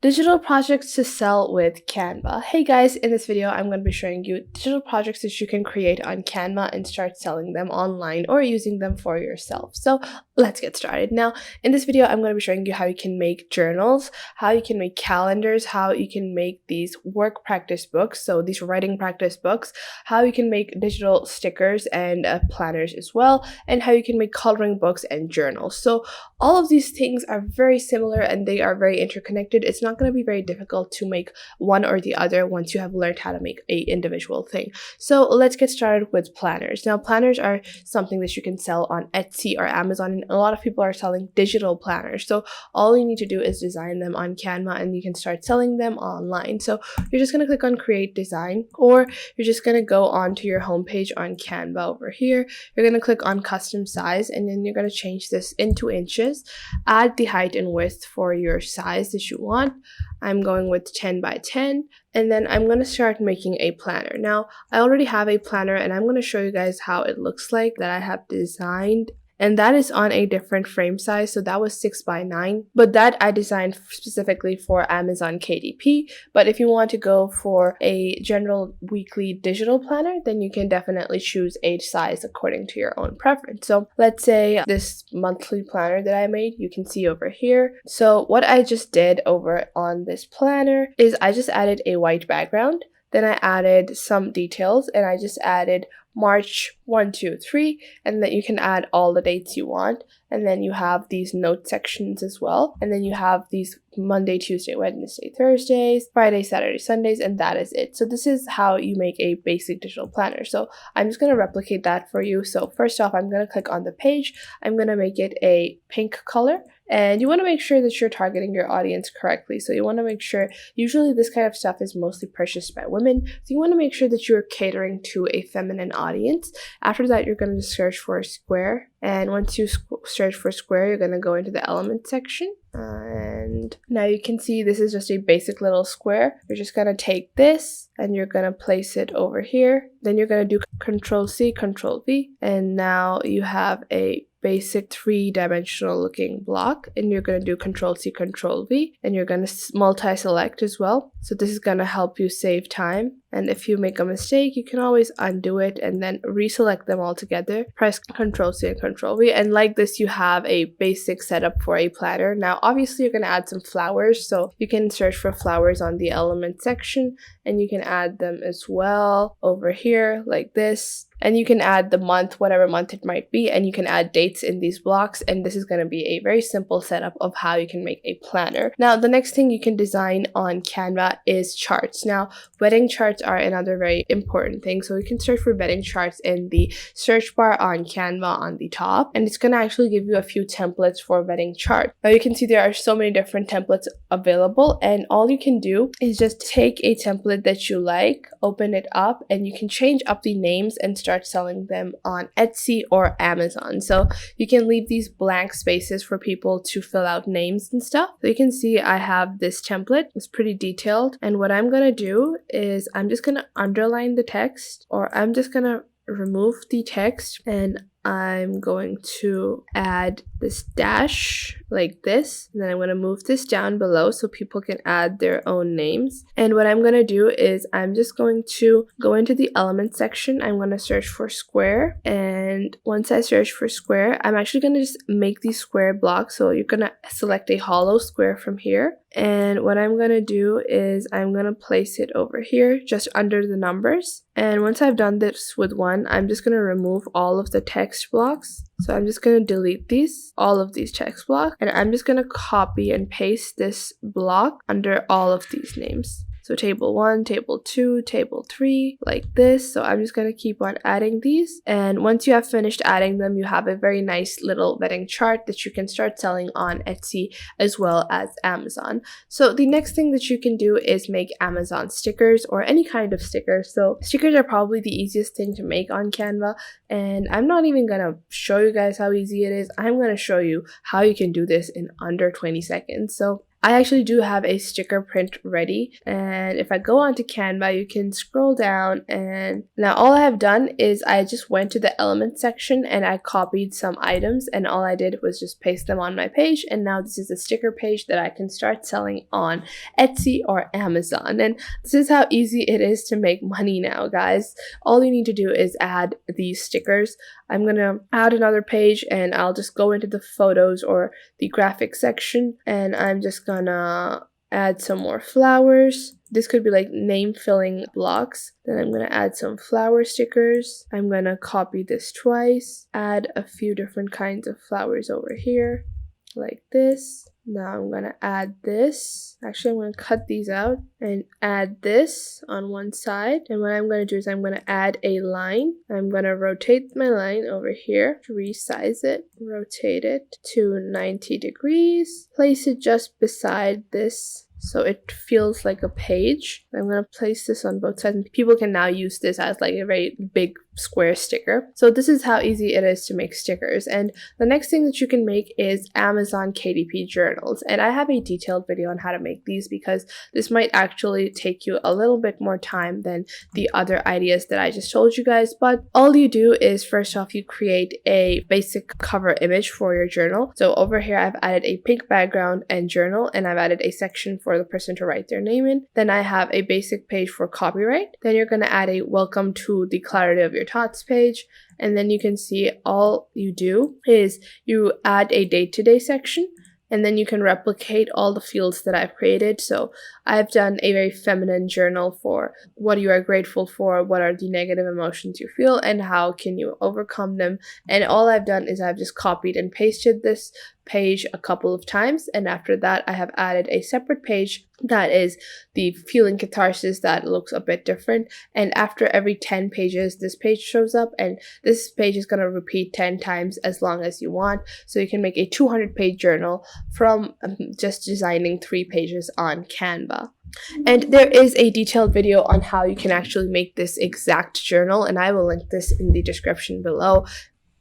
Digital projects to sell with Canva. Hey guys, in this video I'm going to be showing you digital projects that you can create on Canva and start selling them online or using them for yourself. So let's get started. Now in this video I'm going to be showing you how you can make journals, how you can make calendars, how you can make these work practice books, so these writing practice books, how you can make digital stickers and planners as well, and how you can make coloring books and journals. So all of these things are very similar and they are very interconnected. It's not going to be very difficult to make one or the other once you have learned how to make a individual thing. So let's get started with planners. Now planners are something that you can sell on Etsy or Amazon, and a lot of people are selling digital planners. So all you need to do is design them on Canva and you can start selling them online. So you're just going to click on create design, or you're just going to go onto your homepage on Canva over here. You're going to click on custom size, and then you're going to change this into inches. Add the height and width for your size that you want. I'm going with 10 by 10, and then I'm going to start making a planner. Now I already have a planner and I'm going to show you guys how it looks like that I have designed. And that is on a different frame size, so that was 6 by 9, but that I designed specifically for Amazon KDP. But if you want to go for a general weekly digital planner, then you can definitely choose a size according to your own preference. So let's say this monthly planner that I made, you can see over here. So what I just did over on this planner is I just added a white background. Then I added some details and I just added March 1, 2, 3, and then you can add all the dates you want. And then you have these note sections as well. And then you have these Monday, Tuesday, Wednesday, Thursdays, Friday, Saturday, Sundays, and that is it. So this is how you make a basic digital planner. So I'm just going to replicate that for you. So first off, I'm going to click on the page. I'm going to make it a pink color. And you want to make sure that you're targeting your audience correctly. So you want to make sure, usually this kind of stuff is mostly purchased by women. So you want to make sure that you're catering to a feminine audience. After that, you're going to search for a square. And once you search for square, you're going to go into the element section. And now you can see this is just a basic little square. You're just going to take this and you're going to place it over here. Then you're going to do Control C, Control V. And now you have a basic three-dimensional looking block, and you're going to do Control C, Control V, and you're going to multi-select as well. So this is going to help you save time. And if you make a mistake, you can always undo it and then reselect them all together. Press Control C and Control V, and like this, you have a basic setup for a planner. Now, obviously, you're going to add some flowers, so you can search for flowers on the element section, and you can add them as well over here like this. And you can add the month, whatever month it might be, and you can add dates in these blocks. And this is going to be a very simple setup of how you can make a planner. Now, the next thing you can design on Canva is charts. Now, wedding charts are another very important thing. So you can search for wedding charts in the search bar on Canva on the top, and it's going to actually give you a few templates for wedding chart. Now, you can see there are so many different templates available, and all you can do is just take a template that you like, open it up, and you can change up the names and start selling them on Etsy or Amazon. So you can leave these blank spaces for people to fill out names and stuff. So you can see I have this template. It's pretty detailed, and what I'm gonna do is I'm just gonna underline the text, or I'm just gonna remove the text, and I'm going to add this dash like this, and then I'm going to move this down below so people can add their own names. And what I'm going to do is I'm just going to go into the element section. I'm going to search for square, and once I search for square, I'm actually going to just make these square blocks. So you're going to select a hollow square from here, and what I'm going to do is I'm going to place it over here just under the numbers. And once I've done this with one, I'm just going to remove all of the text blocks. So I'm just going to delete all of these text blocks, and I'm just going to copy and paste this block under all of these names. So table 1, table 2, table 3, like this. So I'm just going to keep on adding these. And once you have finished adding them, you have a very nice little wedding chart that you can start selling on Etsy as well as Amazon. So the next thing that you can do is make Amazon stickers or any kind of stickers. So stickers are probably the easiest thing to make on Canva. And I'm not even going to show you guys how easy it is. I'm going to show you how you can do this in under 20 seconds. So I actually do have a sticker print ready, and if I go onto Canva, you can scroll down, and now all I have done is I just went to the element section and I copied some items, and all I did was just paste them on my page, and now this is a sticker page that I can start selling on Etsy or Amazon. And this is how easy it is to make money now, guys. All you need to do is add these stickers. I'm gonna add another page, and I'll just go into the photos or the graphics section, and I'm just gonna add some more flowers. This could be like name filling blocks. Then I'm gonna add some flower stickers. I'm gonna copy this twice, add a few different kinds of flowers over here like this. Now I'm gonna add this. Actually, I'm gonna cut these out and add this on one side. And what I'm gonna do is I'm gonna add a line. I'm gonna rotate my line over here, resize it, rotate it to 90 degrees, place it just beside this so it feels like a page. I'm gonna place this on both sides, and people can now use this as like a very big square sticker. So this is how easy it is to make stickers. And the next thing that you can make is Amazon KDP journals, and I have a detailed video on how to make these because this might actually take you a little bit more time than the other ideas that I just told you guys. But all you do is, first off, you create a basic cover image for your journal. So over here I've added a pink background and journal, and I've added a section for the person to write their name in. Then I have a basic page for copyright. Then you're going to add a welcome to the clarity of your thoughts page, and then you can see all you do is you add a day-to-day section, and then you can replicate all the fields that I've created. So I've done a very feminine journal for what you are grateful for, what are the negative emotions you feel, and how can you overcome them. And all I've done is I've just copied and pasted this page a couple of times, and after that I have added a separate page that is the feeling catharsis that looks a bit different. And after every 10 pages this page shows up, and this page is going to repeat 10 times as long as you want. So you can make a 200-page journal from just designing 3 pages on Canva. And there is a detailed video on how you can actually make this exact journal, and I will link this in the description below.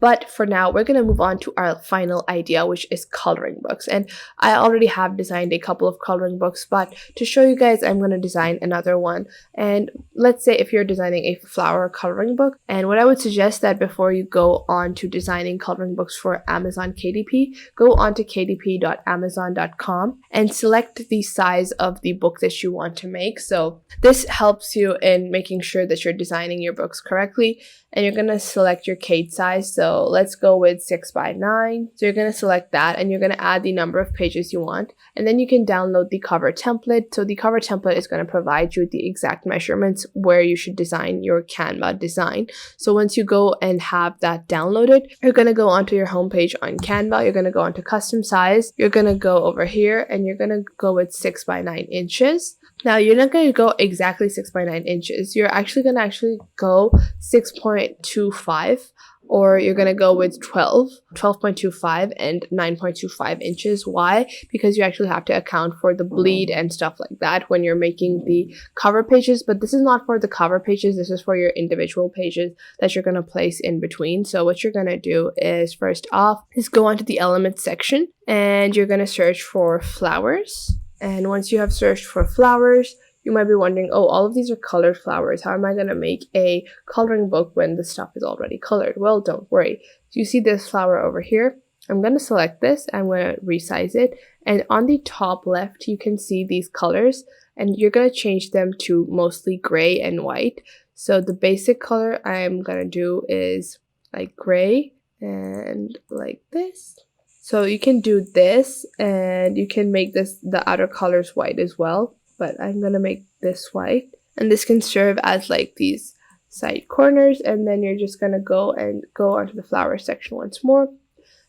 But for now, we're going to move on to our final idea, which is coloring books. And I already have designed a couple of coloring books, but to show you guys, I'm going to design another one. And let's say if you're designing a flower coloring book, and what I would suggest that before you go on to designing coloring books for Amazon KDP, go on to kdp.amazon.com and select the size of the book that you want to make. So this helps you in making sure that you're designing your books correctly. And you're going to select your Kate size. So let's go with 6x9. So you're going to select that, and you're going to add the number of pages you want. And then you can download the cover template. So the cover template is going to provide you the exact measurements where you should design your Canva design. So once you go and have that downloaded, you're going to go onto your homepage on Canva. You're going to go onto custom size. You're going to go over here, and you're going to go with 6x9 inches. Now, you're not going to go exactly 6x9 inches. You're actually going to go 6.25, or you're going to go with 12.25 and 9.25 inches. Why? Because you actually have to account for the bleed and stuff like that when you're making the cover pages. But this is not for the cover pages. This is for your individual pages that you're going to place in between. So what you're going to do is, first off, is go onto the elements section, and you're going to search for flowers. And once you have searched for flowers, you might be wondering, oh, all of these are colored flowers. How am I going to make a coloring book when the stuff is already colored? Well, don't worry. So you see this flower over here? I'm going to select this. I'm going to resize it. And on the top left, you can see these colors. And you're going to change them to mostly gray and white. So the basic color I'm going to do is like gray and like this. So you can do this, and you can make this the outer colors white as well, but I'm gonna make this white, and this can serve as like these side corners. And then you're just gonna go onto the flower section once more,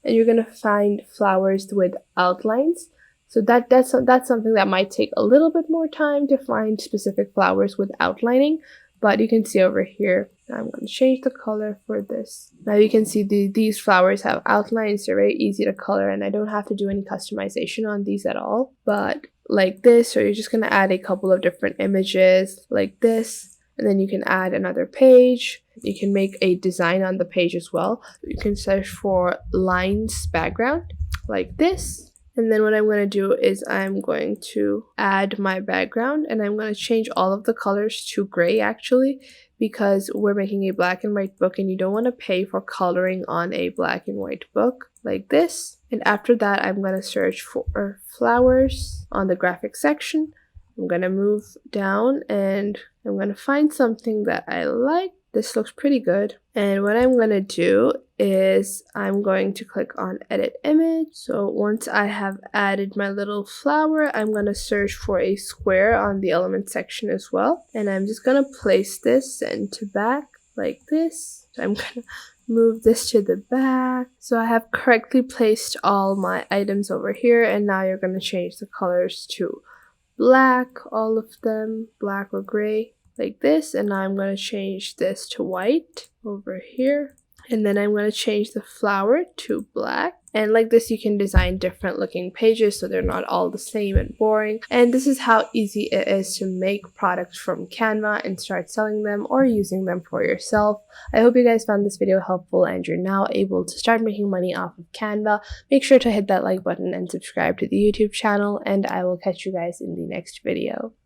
and you're gonna find flowers with outlines. So that's something that might take a little bit more time to find specific flowers with outlining. But you can see over here, I'm going to change the color for this. Now you can see these flowers have outlines. They're very easy to color, and I don't have to do any customization on these at all. But like this, so you're just going to add a couple of different images like this, and then you can add another page. You can make a design on the page as well. You can search for lines background like this, And then what I'm going to do is I'm going to add my background, and I'm going to change all of the colors to gray actually, because we're making a black and white book and you don't want to pay for coloring on a black and white book like this. And after that, I'm going to search for flowers on the graphic section. I'm going to move down and I'm going to find something that I like. This looks pretty good. And what I'm going to do is I'm going to click on edit image. So once I have added my little flower, I'm going to search for a square on the element section as well. And I'm just going to place this into back like this. So I'm going to move this to the back. So I have correctly placed all my items over here, and now you're going to change the colors to black, all of them, black or gray like this. And now I'm going to change this to white over here, and then I'm going to change the flower to black. And like this, you can design different looking pages so they're not all the same and boring. And this is how easy it is to make products from Canva and start selling them or using them for yourself. I hope you guys found this video helpful and you're now able to start making money off of Canva. Make sure to hit that like button and subscribe to the YouTube channel, and I will catch you guys in the next video.